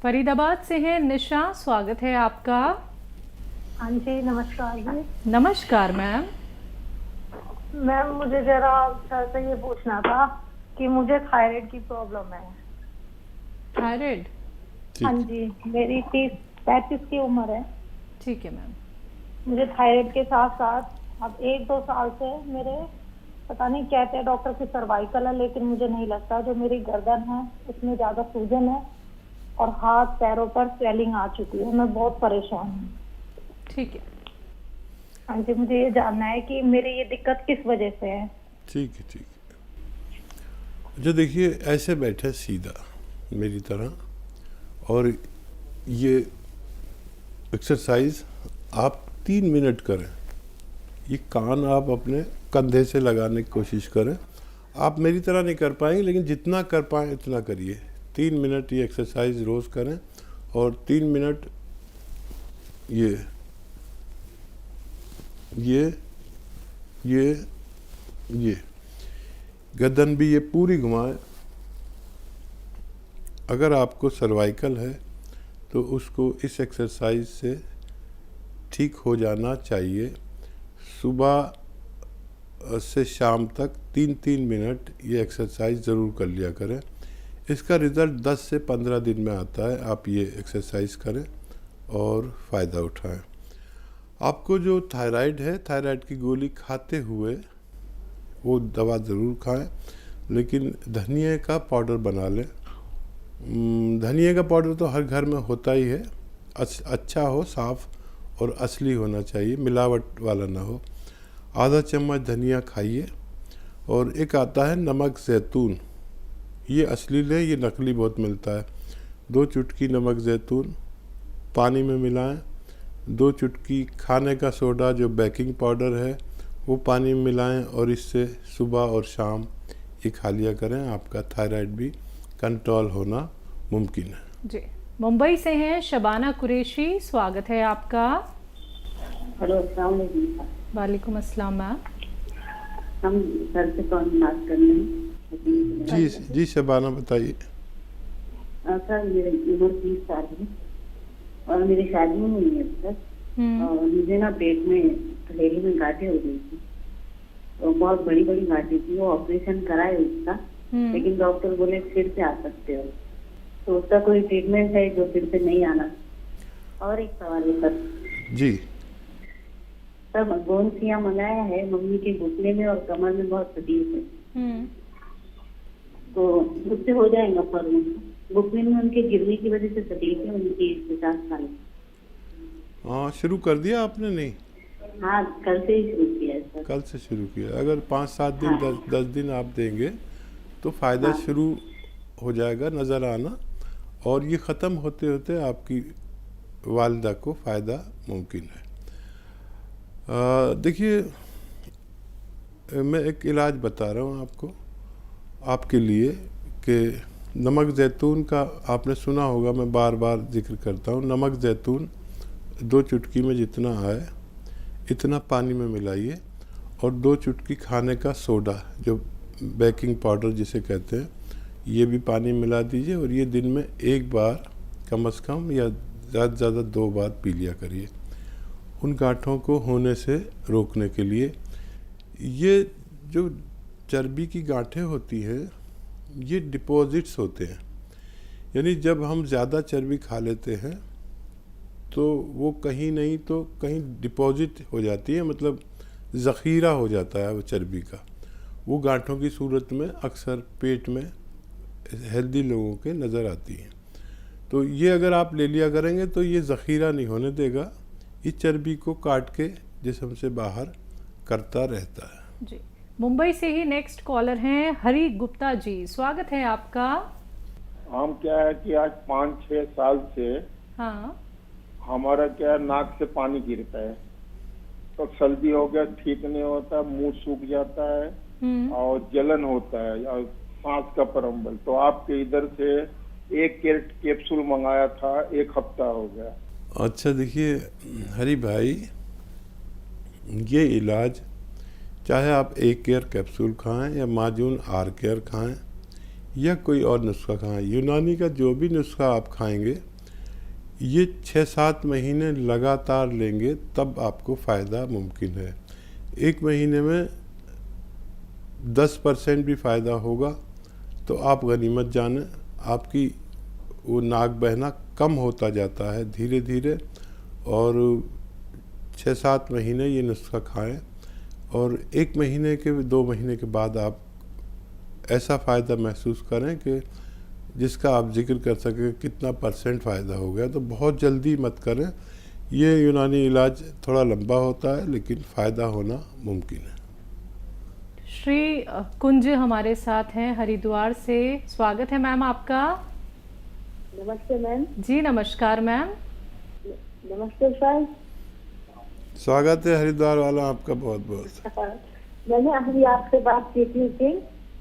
फरीदाबाद से हैं निशा, स्वागत है आपका। हाँ जी, नमस्कार जी। नमस्कार मैम। मैम, मुझे जरा सर से ये पूछना था कि मुझे थायराइड की प्रॉब्लम है। थायराइड? हाँ जी, मेरी 30-35 की उम्र है। ठीक है मैम। मुझे थायराइड के साथ साथ अब 1-2 साल से मेरे पता नहीं कहते हैं डॉक्टर की सर्वाइकल है, लेकिन मुझे नहीं लगता। जो मेरी गर्दन है उसमें ज्यादा सूजन है और हाथ पैरों पर स्वेलिंग आ चुकी है। मैं बहुत परेशान हूँ। ठीक है। हाँ जी, मुझे ये जानना है कि मेरी ये दिक्कत किस वजह से है। ठीक है, ठीक है। अच्छा देखिए, ऐसे बैठे सीधा मेरी तरह और ये एक्सरसाइज आप 3 मिनट करें। ये कान आप अपने कंधे से लगाने की कोशिश करें। आप मेरी तरह नहीं कर पाएंगे, लेकिन जितना कर पाएँ इतना करिए। 3 मिनट ये एक्सरसाइज रोज़ करें और 3 मिनट ये गर्दन भी ये पूरी घुमाएं। अगर आपको सर्वाइकल है तो उसको इस एक्सरसाइज से ठीक हो जाना चाहिए। सुबह से शाम तक 3-3 मिनट ये एक्सरसाइज ज़रूर कर लिया करें। इसका रिज़ल्ट 10 से 15 दिन में आता है। आप ये एक्सरसाइज करें और फ़ायदा उठाएं। आपको जो थायराइड है, थायराइड की गोली खाते हुए वो दवा ज़रूर खाएं, लेकिन धनिया का पाउडर बना लें। धनिया का पाउडर तो हर घर में होता ही है। अच्छा हो, साफ़ और असली होना चाहिए, मिलावट वाला ना हो। आधा चम्मच धनिया खाइए। और एक आता है नमक ज़ैतून, ये असली ले, ये नकली बहुत मिलता है। 2 चुटकी नमक ज़ैतून पानी में मिलाएं। 2 चुटकी खाने का सोडा जो बेकिंग पाउडर है वो पानी में मिलाएं और इससे सुबह और शाम ये खा लिया करें। आपका थायराइड भी कंट्रोल होना मुमकिन है। जी, मुंबई से हैं शबाना कुरैशी, स्वागत है आपका। हेलो, अस्सलाम वालेकुम। वालेकुम अस्सलाम मैम। हम सर से कौन बात कर रहे हैं? जी शबाना, बताइए। सर, मेरी उम्र 30 साल है और मेरी शादी नहीं हुई है अब तक। और मुझे ना पेट में हथेली में गांठें हो गई थी और बहुत बड़ी बड़ी गांठें थी। वो ऑपरेशन कराए उसका, लेकिन डॉक्टर बोले फिर से आ सकते हो। तो उसका कोई ट्रीटमेंट है जो फिर से नहीं आना? और एक सवाल है सर। जी। सर, गोंदसियाँ मंगाया है मम्मी के घुटने में और कमर में बहुत तकलीफ है, तो उससे हो जाएगा? पर घुटने में उनके गिरने की वजह से तकलीफ है उनकी 50 साल। हाँ, शुरू कर दिया आपने? नहीं, हाँ, कल से ही शुरू किया है सर। कल से शुरू किया। अगर 5-7 दिन, हाँ। 10 दिन आप देंगे तो फ़ायदा हाँ। शुरू हो जाएगा नज़र आना, और ये ख़त्म होते होते आपकी वालिदा को फ़ायदा मुमकिन है। देखिए, मैं एक इलाज बता रहा हूँ आपके लिए कि नमक ज़ैतून का आपने सुना होगा, मैं बार बार जिक्र करता हूँ। नमक ज़ैतून 2 चुटकी में जितना आए इतना पानी में मिलाइए और 2 चुटकी खाने का सोडा जो बेकिंग पाउडर जिसे कहते हैं, ये भी पानी मिला दीजिए। और ये दिन में 1 बार कम से कम या ज़्यादा से ज़्यादा 2 बार पी लिया करिए, उन गांठों को होने से रोकने के लिए। ये जो चर्बी की गांठें होती हैं ये डिपॉजिट्स होते हैं, यानी जब हम ज़्यादा चर्बी खा लेते हैं तो वो कहीं नहीं तो कहीं डिपॉजिट हो जाती है, मतलब ज़ख़ीरा हो जाता है वो चर्बी का। वो गांठों की सूरत में अक्सर पेट में हेल्दी लोगों के नज़र आती हैं। तो ये अगर आप ले लिया करेंगे तो ये ज़ख़ीरा नहीं होने देगा, इस चर्बी को काट के जिस्म से बाहर करता रहता है। जी, मुंबई से ही नेक्स्ट कॉलर हैं हरी गुप्ता जी, स्वागत है आपका। हम क्या है कि आज 5-6 साल से हाँ। हमारा क्या नाक से पानी गिरता है, तो सर्दी हो गया, ठीक नहीं होता, मुंह सूख जाता है और जलन होता है और सांस का प्रॉब्लम। तो आपके इधर से एक कैप्सूल मंगाया था, 1 हफ्ता हो गया। अच्छा देखिए हरी भाई, ये इलाज चाहे आप एक केयर कैप्सूल खाएं या माजून आर केयर खाएं या कोई और नुस्खा खाएं, यूनानी का जो भी नुस्खा आप खाएंगे ये 6-7 महीने लगातार लेंगे तब आपको फ़ायदा मुमकिन है। 1 महीने में 10% भी फ़ायदा होगा तो आप गनीमत जाने। आपकी वो नाक बहना कम होता जाता है धीरे धीरे, और 6-7 महीने ये नुस्खा खाएं, और 1 महीने के 2 महीने के बाद आप ऐसा फ़ायदा महसूस करें कि जिसका आप जिक्र कर सकें कितना % फ़ायदा हो गया। तो बहुत जल्दी मत करें, ये यूनानी इलाज थोड़ा लंबा होता है लेकिन फ़ायदा होना मुमकिन है। श्री कुंज हमारे साथ हैं हरिद्वार से। स्वागत है मैम आपका। नमस्ते मैम। जी नमस्कार मैम। नमस्ते सर। स्वागत है हरिद्वार वाला आपका बहुत बहुत। मैंने अभी आपसे बात की थी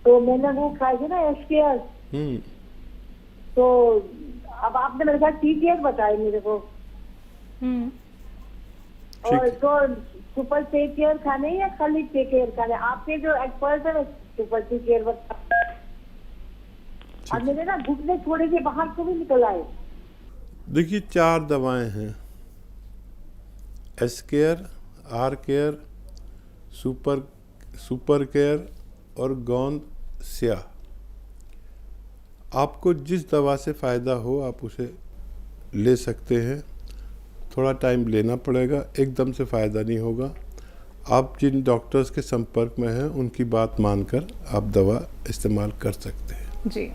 तो मैंने वो खाई थी ना एसकेआर, तो अब आपने मेरे साथ टीकेयर बताई मेरे को, और तो सुपर टेकेयर खाने या खाली टेकेयर खाने? आपके जो एक्सपर्ट है सुपर टेकेयर बता। और मेरे ना घुटने थोड़े से बाहर को भी निकल आए। देखिए 4 दवाएं हैं, S care, R care, super care और गोंद स्या। आपको जिस दवा से फ़ायदा हो आप उसे ले सकते हैं। थोड़ा टाइम लेना पड़ेगा, एकदम से फ़ायदा नहीं होगा। आप जिन डॉक्टर्स के संपर्क में हैं उनकी बात मानकर आप दवा इस्तेमाल कर सकते हैं। जी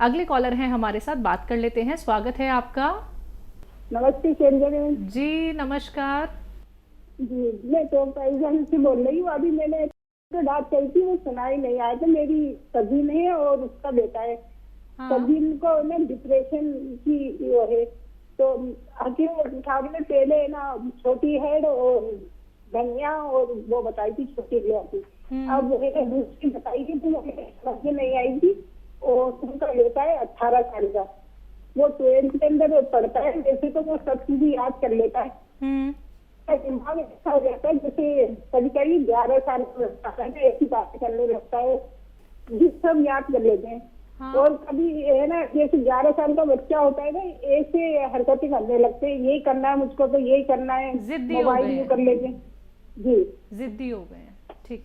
अगले कॉलर हैं हमारे साथ, बात कर लेते हैं। स्वागत है आपका। नमस्ते शेरगढ़ जी नमस्कार। जी, मैं तो पैजन से बोल रही हूँ। अभी मैंने तो बात कही थी, वो सुनाई नहीं आया था। मेरी कजिन है और उसका बेटा है। कजिन को ना डिप्रेशन की वो है, तो हकीम साहब ने पहले ना छोटी हेड और धनिया और वो बताई थी छोटी इलायची। अब दूसरी बताई थी तो समझ में नहीं आई थी। और उनका बेटा है 18 साल का, वो 12th के अंदर पढ़ता है। वैसे तो वो सब चीजें याद कर लेता है, दिमाग अच्छा हो जाता है। जैसे कभी कभी 11 साल का लगता है, ऐसी बातें करने लगता है, जिस सब याद कर लेते हैं। और कभी है ना, जैसे 11 साल का बच्चा होता है ना, ऐसे हरकतें करने लगते हैं, यही करना है मुझको, तो यही करना है, मोबाइल में कर लेते हैं। जी जिद्दी हो गए हैं। ठीक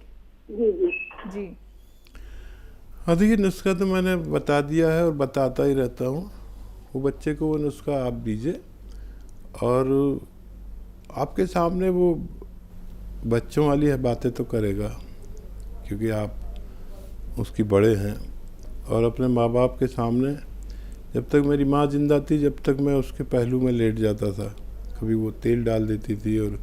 जी जी जी। हाँ देखिए, नुस्खा तो मैंने बता दिया है और बताता ही रहता हूँ। वो बच्चे को वो नुस्खा आप दीजिए, और आपके सामने वो बच्चों वाली है बातें तो करेगा, क्योंकि आप उसकी बड़े हैं। और अपने माँ बाप के सामने, जब तक मेरी माँ जिंदा थी, जब तक मैं उसके पहलू में लेट जाता था, कभी वो तेल डाल देती थी, और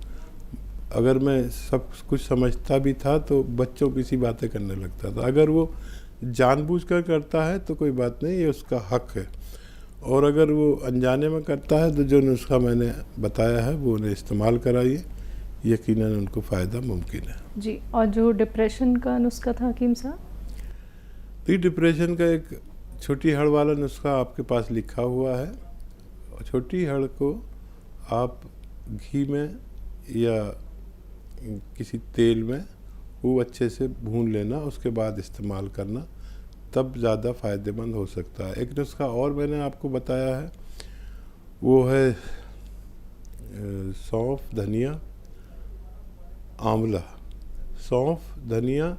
अगर मैं सब कुछ समझता भी था तो बच्चों की सी बातें करने लगता था। अगर वो जानबूझकर करता है तो कोई बात नहीं, ये उसका हक है। और अगर वो अनजाने में करता है तो जो नुस्खा मैंने बताया है वो उन्हें इस्तेमाल कराइए, यकीनन उनको फ़ायदा मुमकिन है। जी। और जो डिप्रेशन का नुस्खा था हकीम साहब? तो डिप्रेशन का एक छोटी हड़ वाला नुस्खा आपके पास लिखा हुआ है। और छोटी हड़ को आप घी में या किसी तेल में वो अच्छे से भून लेना, उसके बाद इस्तेमाल करना, तब ज़्यादा फ़ायदेमंद हो सकता है। एक नुस्खा और मैंने आपको बताया है, वो है सौंफ, धनिया, आंवला। सौंफ, धनिया,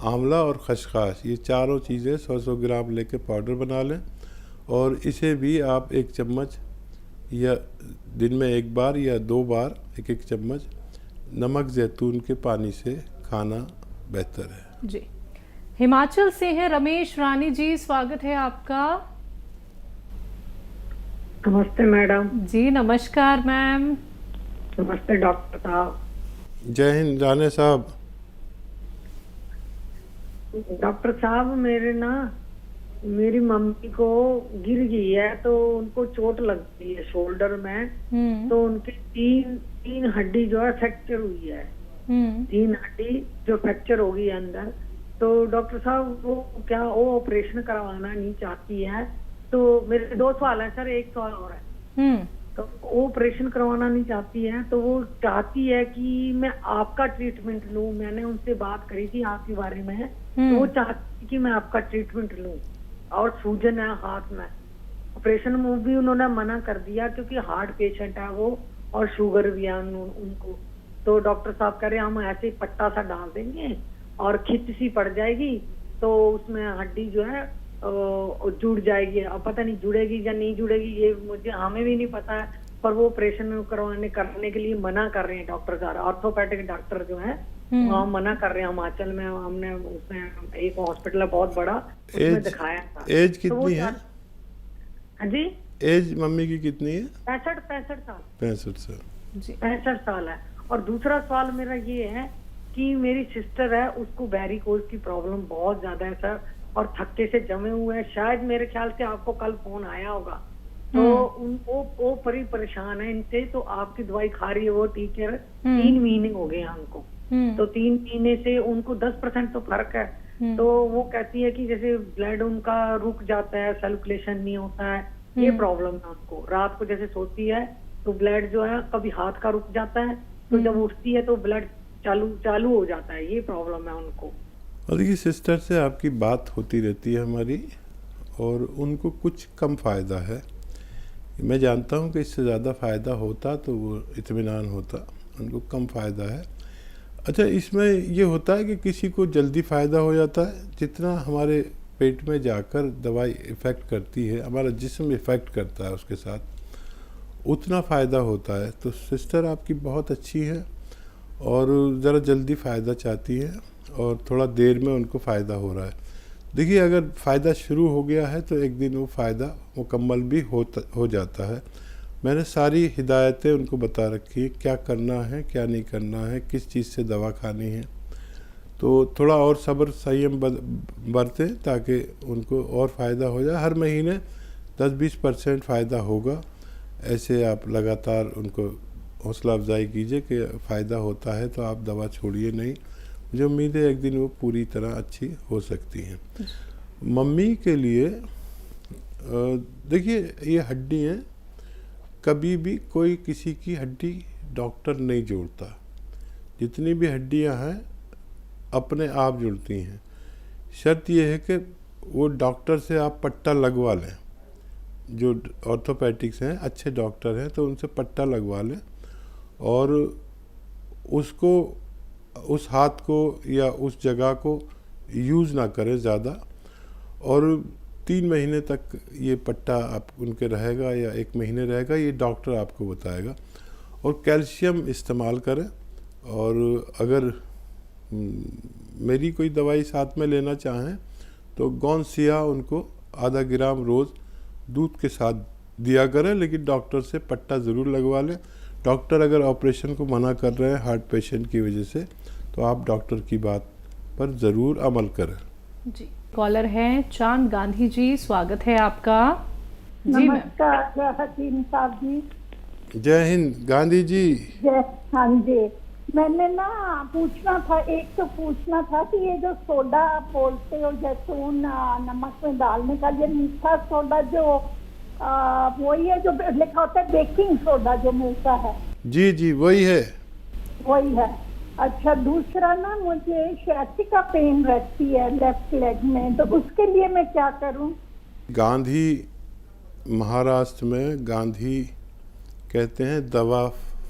आंवला और खसखस, ये चारों चीज़ें 100-100 ग्राम लेके पाउडर बना लें, और इसे भी आप 1 चम्मच या दिन में 1 बार या 2 बार 1-1 चम्मच नमक जैतून के पानी से खाना बेहतर है। जी। हिमाचल से हैं रमेश रानी जी, स्वागत है आपका। नमस्ते मैडम। जी नमस्कार मैम। नमस्ते डॉक्टर साहब। जय हिंद राणे साहब। डॉक्टर साहब, मेरी मम्मी को गिर गई है तो उनको चोट लग गई है शोल्डर में। तो उनकी तीन हड्डी जो है फ्रैक्चर हुई है। 3 हड्डी जो फ्रैक्चर होगी अंदर। तो डॉक्टर साहब वो क्या वो ऑपरेशन करवाना नहीं चाहती है? तो मेरे 2 सवाल है सर, 1 सवाल और है। तो वो ऑपरेशन करवाना नहीं चाहती है, तो वो चाहती है कि मैं आपका ट्रीटमेंट लूं। मैंने उनसे बात करी थी आपके बारे में, तो वो चाहती कि मैं आपका ट्रीटमेंट लूं, और सूजन है हाथ में। ऑपरेशन में भी उन्होंने मना कर दिया क्योंकि हार्ट पेशेंट है वो और शुगर भी है उनको। तो डॉक्टर साहब कह रहे हम ऐसे ही पट्टा सा डाल देंगे और खिच सी पड़ जाएगी तो उसमें हड्डी जो है जुड़ जाएगी। अब पता नहीं जुड़ेगी या नहीं जुड़ेगी, ये मुझे हमें भी नहीं पता है, पर वो ऑपरेशन करने के लिए मना कर रहे हैं डॉक्टर साहब। ऑर्थोपेडिक डॉक्टर जो है वहाँ मना कर रहे हैं। हिमाचल में हमने उसमें एक हॉस्पिटल है बहुत बड़ा, उसमें दिखाया था। एज कितनी है? हाँ जी, एज मम्मी की कितनी है? 65 साल। 65 साल। 65 साल है। और दूसरा सवाल मेरा ये है कि मेरी सिस्टर है, उसको वेरिकोज की प्रॉब्लम बहुत ज्यादा है सर, और थक्के से जमे हुए हैं। शायद मेरे ख्याल से आपको कल फोन आया होगा, तो वो परेशान है इनसे। तो आपकी दवाई खा रही है वो टीचर, 3 महीने हो गए हैं उनको। तो 3 महीने से उनको 10% तो फर्क है। तो वो कहती है कि जैसे ब्लड उनका रुक जाता है, सर्कुलेशन नहीं होता है, ये प्रॉब्लम है उनको। रात को जैसे सोती है तो ब्लड जो है कभी हाथ का रुक जाता है, तो जब उठती है तो ब्लड चालू हो जाता है, ये प्रॉब्लम है उनको। और देखिए सिस्टर से आपकी बात होती रहती है हमारी, और उनको कुछ कम फ़ायदा है। मैं जानता हूँ कि इससे ज़्यादा फ़ायदा होता तो वो इत्मीनान होता, उनको कम फ़ायदा है। अच्छा, इसमें ये होता है कि किसी को जल्दी फ़ायदा हो जाता है, जितना हमारे पेट में जाकर दवाई इफ़ेक्ट करती है, हमारा जिस्म इफ़ेक्ट करता है उसके साथ, उतना फ़ायदा होता है। तो सिस्टर आपकी बहुत अच्छी है और ज़रा जल्दी फ़ायदा चाहती है और थोड़ा देर में उनको फ़ायदा हो रहा है। देखिए अगर फ़ायदा शुरू हो गया है तो एक दिन वो फ़ायदा मुकम्मल भी हो जाता है। मैंने सारी हिदायतें उनको बता रखी है, क्या करना है क्या नहीं करना है, किस चीज़ से दवा खानी है। तो थोड़ा और सब्र संयम बरतें ताकि उनको और फ़ायदा हो जाए। हर महीने 10-20% फ़ायदा होगा। ऐसे आप लगातार उनको हौसला अफजाई कीजिए कि फ़ायदा होता है तो आप दवा छोड़िए नहीं। मुझे उम्मीद है एक दिन वो पूरी तरह अच्छी हो सकती हैं। मम्मी के लिए देखिए ये हड्डी हैं, कभी भी कोई किसी की हड्डी डॉक्टर नहीं जोड़ता। जितनी भी हड्डियां हैं अपने आप जुड़ती हैं। शर्त यह है कि वो डॉक्टर से आप पट्टा लगवा लें। जो ऑर्थोपेडिक्स हैं, अच्छे डॉक्टर हैं, तो उनसे पट्टा लगवा लें और उसको, उस हाथ को या उस जगह को यूज़ ना करें ज़्यादा, और 3 महीने तक ये पट्टा आप उनके रहेगा या 1 महीने रहेगा, ये डॉक्टर आपको बताएगा। और कैल्शियम इस्तेमाल करें। और अगर मेरी कोई दवाई साथ में लेना चाहें तो गौनसिया उनको आधा ग्राम रोज़ दूध के साथ दिया करें, लेकिन डॉक्टर से पट्टा ज़रूर लगवा लें। डॉक्टर अगर ऑपरेशन को मना कर रहे हैं हार्ट पेशेंट की वजह से, तो आप डॉक्टर की बात पर ज़रूर अमल करें। जी, कॉलर हैं चांद गांधी जी, स्वागत है आपका। जी नमस्कार हकीम साहब जी। जय हिंद गांधी जी। जय, हाँ जी। मैंने ना पूछना था, एक तो पूछना था कि ये जो सोडा बोलते हो जैतून नमक में डालने का, ये मीठा सोडा जो वही है जो लिखा होता है बेकिंग सोडा जो मिलता है? जी जी वही है। वही है। अच्छा, दूसरा ना मुझे sciatica पेन रहती है लेफ्ट लेग में, तो उसके लिए मैं क्या करूं? गांधी, महाराष्ट्र में गांधी कहते हैं दवा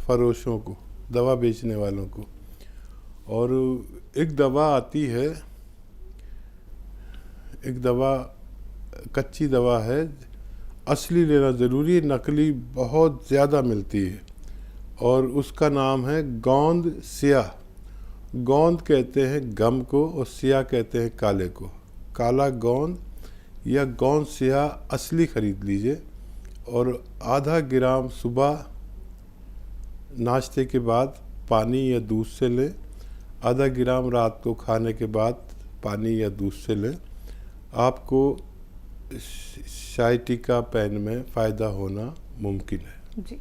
फरोशों को, दवा बेचने वालों को। और एक दवा आती है, एक दवा कच्ची दवा है, असली लेना ज़रूरी है, नकली बहुत ज़्यादा मिलती है, और उसका नाम है गोंद सिया। गोंद कहते हैं गम को और सिया कहते हैं काले को। काला गोंद या गोंद सिया असली ख़रीद लीजिए, और आधा ग्राम सुबह नाश्ते के बाद पानी या दूध से लें, आधा ग्राम रात को खाने के बाद पानी या दूध से लें। आपको sciatica पेन में फ़ायदा होना मुमकिन है। जी।